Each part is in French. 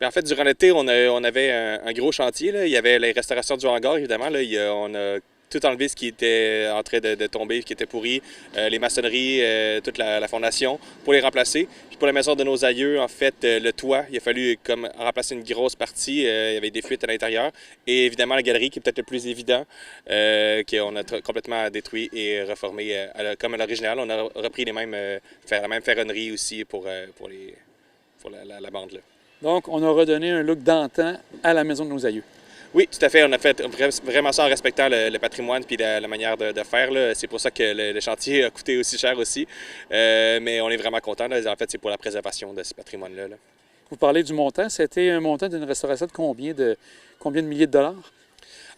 En fait, durant l'été, on avait un gros chantier, là. Il y avait les restaurations du hangar, évidemment. Là. On a tout enlevé ce qui était en train de tomber, qui était pourri, les maçonneries, toute la fondation, pour les remplacer. Puis pour la maison de nos aïeux, en fait, le toit, il a fallu comme remplacer une grosse partie. Il y avait des fuites à l'intérieur. Et évidemment, la galerie, qui est peut-être le plus évident, qu'on a complètement détruit et reformé comme à l'original. On a repris la même ferronnerie aussi pour la bande, là. Donc, on a redonné un look d'antan à la maison de nos aïeux. Oui, tout à fait. On a fait vraiment ça en respectant le patrimoine puis la manière de faire, là. C'est pour ça que le chantier a coûté aussi cher aussi. Mais on est vraiment content, là. En fait, c'est pour la préservation de ce patrimoine-là, là. Vous parlez du montant. C'était un montant d'une restauration de combien de milliers de dollars?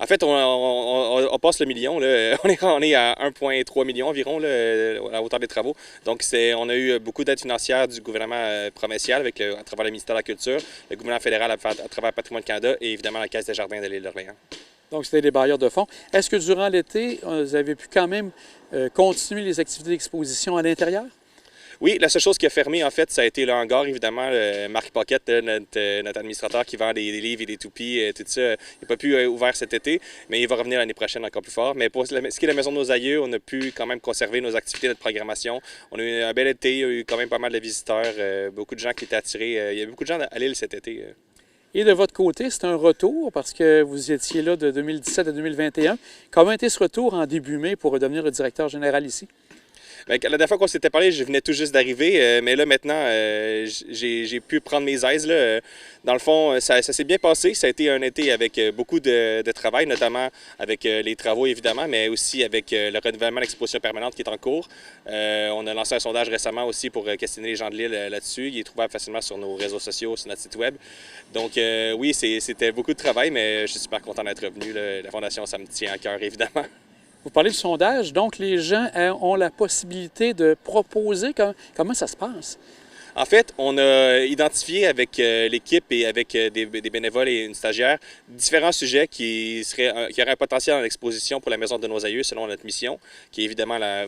En fait, on passe le million, là. On est à 1,3 million environ, là, à la hauteur des travaux. Donc, on a eu beaucoup d'aide financière du gouvernement provincial à travers le ministère de la Culture, le gouvernement fédéral à travers Patrimoine Canada et évidemment la Caisse des jardins de l'île d'Orléans. Donc, c'était des bailleurs de fonds. Est-ce que durant l'été, vous avez pu quand même continuer les activités d'exposition à l'intérieur? Oui, la seule chose qui a fermé, en fait, ça a été le hangar, évidemment. Marc Paquette, notre administrateur qui vend des livres et des toupies, tout ça, il n'a pas pu ouvrir cet été, mais il va revenir l'année prochaine encore plus fort. Mais pour ce qui est de la Maison de nos aïeux, on a pu quand même conserver nos activités, notre programmation. On a eu un bel été, il y a eu quand même pas mal de visiteurs, beaucoup de gens qui étaient attirés. Il y a eu beaucoup de gens à l'île cet été. Et de votre côté, c'est un retour parce que vous étiez là de 2017 à 2021. Comment a été ce retour en début mai pour devenir le directeur général ici? Bien, la dernière fois qu'on s'était parlé, je venais tout juste d'arriver, mais là maintenant, j'ai pu prendre mes aises, là. Dans le fond, ça s'est bien passé. Ça a été un été avec beaucoup de travail, notamment avec les travaux évidemment, mais aussi avec le renouvellement de l'exposition permanente qui est en cours. On a lancé un sondage récemment aussi pour questionner les gens de l'île là-dessus. Il est trouvable facilement sur nos réseaux sociaux, sur notre site web. Donc oui, c'était beaucoup de travail, mais je suis super content d'être revenu, là. La Fondation, ça me tient à cœur évidemment. Vous parlez de sondage, donc les gens ont la possibilité de proposer. Comment ça se passe? En fait, on a identifié avec l'équipe et avec des bénévoles et une stagiaire différents sujets qui auraient un potentiel dans l'exposition pour la Maison de nos aïeux selon notre mission, qui est évidemment la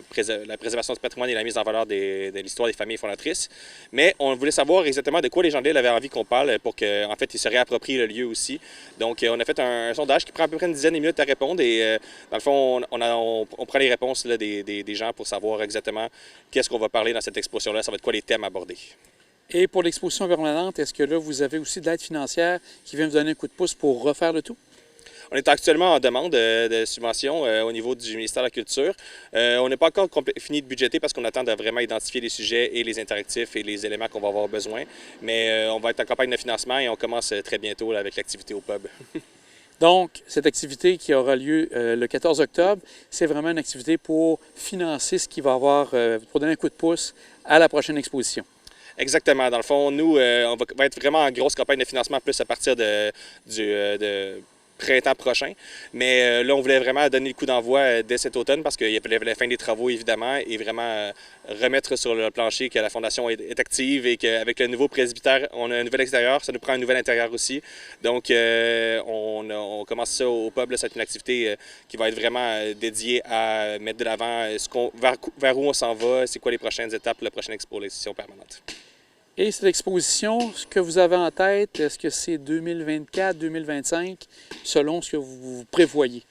préservation du patrimoine et la mise en valeur de l'histoire des familles fondatrices. Mais on voulait savoir exactement de quoi les gens de l'île avaient envie qu'on parle pour qu'en fait, ils se réapproprient le lieu aussi. Donc, on a fait un sondage qui prend à peu près une dizaine de minutes à répondre et dans le fond, on prend les réponses là, des gens pour savoir exactement qu'est-ce qu'on va parler dans cette exposition-là, ça va être quoi les thèmes abordés. Et pour l'exposition permanente, est-ce que là, vous avez aussi de l'aide financière qui vient vous donner un coup de pouce pour refaire le tout? On est actuellement en demande de subventions au niveau du ministère de la Culture. On n'est pas encore fini de budgéter parce qu'on attend de vraiment identifier les sujets et les interactifs et les éléments qu'on va avoir besoin. Mais on va être en campagne de financement et on commence très bientôt là, avec l'activité au pub. Donc, cette activité qui aura lieu le 14 octobre, c'est vraiment une activité pour financer ce qui va avoir, pour donner un coup de pouce à la prochaine exposition. Exactement. Dans le fond, nous, on va être vraiment en grosse campagne de financement plus à partir de printemps prochain. Mais là, on voulait vraiment donner le coup d'envoi dès cet automne parce qu'il y avait la fin des travaux, évidemment, et vraiment remettre sur le plancher que la Fondation est active et qu'avec le nouveau presbytère, on a un nouvel extérieur, ça nous prend un nouvel intérieur aussi. Donc, on commence ça au pub. C'est une activité qui va être vraiment dédiée à mettre de l'avant vers où on s'en va, c'est quoi les prochaines étapes, la prochaine exposition permanente. Et cette exposition, ce que vous avez en tête, est-ce que c'est 2024, 2025, selon ce que vous prévoyez?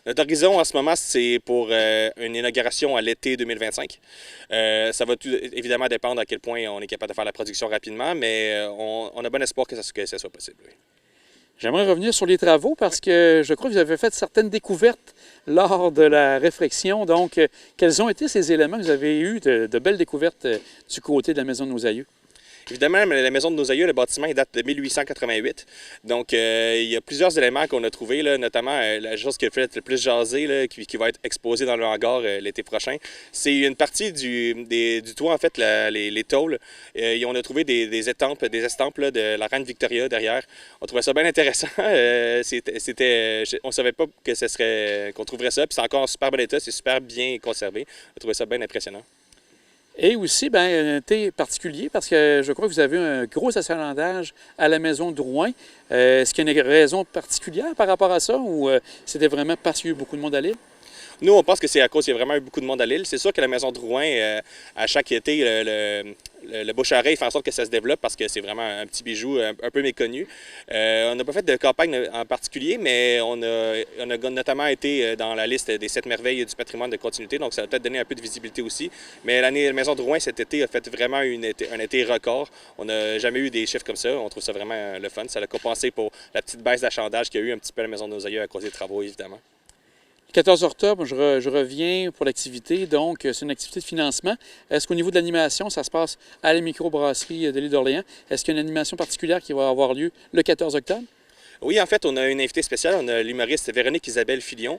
Notre horizon en ce moment, c'est pour une inauguration à l'été 2025. Ça va tout évidemment dépendre à quel point on est capable de faire la production rapidement, mais on a bon espoir que ça soit possible. Oui. J'aimerais revenir sur les travaux parce que je crois que vous avez fait certaines découvertes lors de la réflexion. Donc, quels ont été ces éléments que vous avez eu de belles découvertes du côté de la Maison de nos aïeux? Évidemment, la Maison de nos aïeux, le bâtiment, il date de 1888. Donc, il y a plusieurs éléments qu'on a trouvés, là, notamment la chose qui a fait le plus jaser, là, qui va être exposée dans le hangar l'été prochain. C'est une partie du toit, en fait, les tôles. On a trouvé des estampes là, de la reine Victoria derrière. On trouvait ça bien intéressant. On ne savait pas qu'on trouverait ça. Puis c'est encore en super bon état, c'est super bien conservé. On trouvait ça bien impressionnant. Et aussi, bien, un thé particulier, parce que je crois que vous avez un gros achalandage à la maison de Rouen. Est-ce qu'il y a une raison particulière par rapport à ça ou c'était vraiment parce qu'il y a eu beaucoup de monde à l'île? Nous, on pense que c'est à cause qu'il y a vraiment eu beaucoup de monde à l'île. C'est sûr que la maison de Rouen, à chaque été, le bouche-à-oreille fait en sorte que ça se développe parce que c'est vraiment un petit bijou un peu méconnu. On n'a pas fait de campagne en particulier, mais on a notamment été dans la liste des 7 merveilles du patrimoine de continuité, donc ça a peut-être donné un peu de visibilité aussi. Mais la maison de Rouen cet été a fait vraiment un été record. On n'a jamais eu des chiffres comme ça. On trouve ça vraiment le fun. Ça a compensé pour la petite baisse d'achalandage qu'il y a eu un petit peu à la maison de nos aïeux à cause des travaux, évidemment. Le 14 octobre, je reviens pour l'activité. Donc, c'est une activité de financement. Est-ce qu'au niveau de l'animation, ça se passe à la microbrasserie de l'île d'Orléans? Est-ce qu'il y a une animation particulière qui va avoir lieu le 14 octobre? Oui, en fait, on a une invitée spéciale. On a l'humoriste Véronique Isabelle Filion,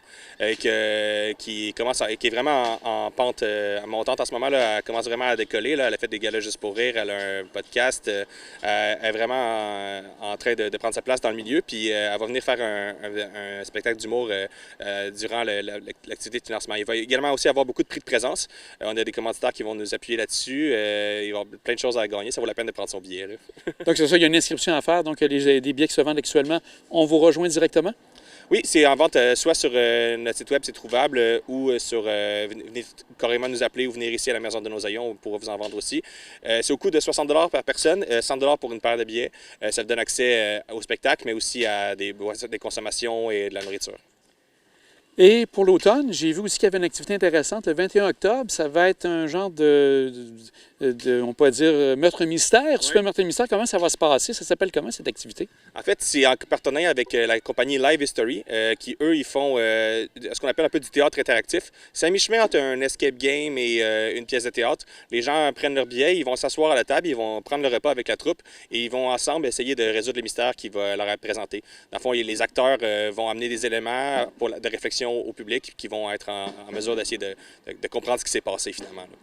qui est vraiment en pente montante en ce moment. Là. Elle commence vraiment à décoller. Là. Elle a fait des galas juste pour rire. Elle a un podcast. Elle est vraiment en train de prendre sa place dans le milieu. Puis elle va venir faire un spectacle d'humour durant l'activité de financement. Il va également aussi avoir beaucoup de prix de présence. On a des commanditaires qui vont nous appuyer là-dessus. Il va y avoir plein de choses à gagner. Ça vaut la peine de prendre son billet. Là. Donc, c'est ça, il y a une inscription à faire. Donc, il y a des billets qui se vendent actuellement. On vous rejoint directement? Oui, c'est en vente soit sur notre site web, c'est trouvable, ou venez carrément nous appeler ou venir ici à la Maison de nos Aïeux, on pourra vous en vendre aussi. C'est au coût de 60 $ par personne, 100 $ pour une paire de billets. Ça donne accès au spectacle, mais aussi à des consommations et de la nourriture. Et pour l'automne, j'ai vu aussi qu'il y avait une activité intéressante. Le 21 octobre, ça va être un genre on peut dire, meurtre-mystère. Oui. Super meurtre-mystère, comment ça va se passer? Ça s'appelle comment, cette activité? En fait, c'est en partenariat avec la compagnie Live History, qui, eux, ils font ce qu'on appelle un peu du théâtre interactif. C'est à mi-chemin entre un escape game et une pièce de théâtre. Les gens prennent leur billet, ils vont s'asseoir à la table, ils vont prendre le repas avec la troupe et ils vont ensemble essayer de résoudre le mystère qui va leur être présenté. Dans le fond, les acteurs vont amener des éléments de réflexion au public qui vont être en mesure d'essayer de comprendre ce qui s'est passé finalement. Là.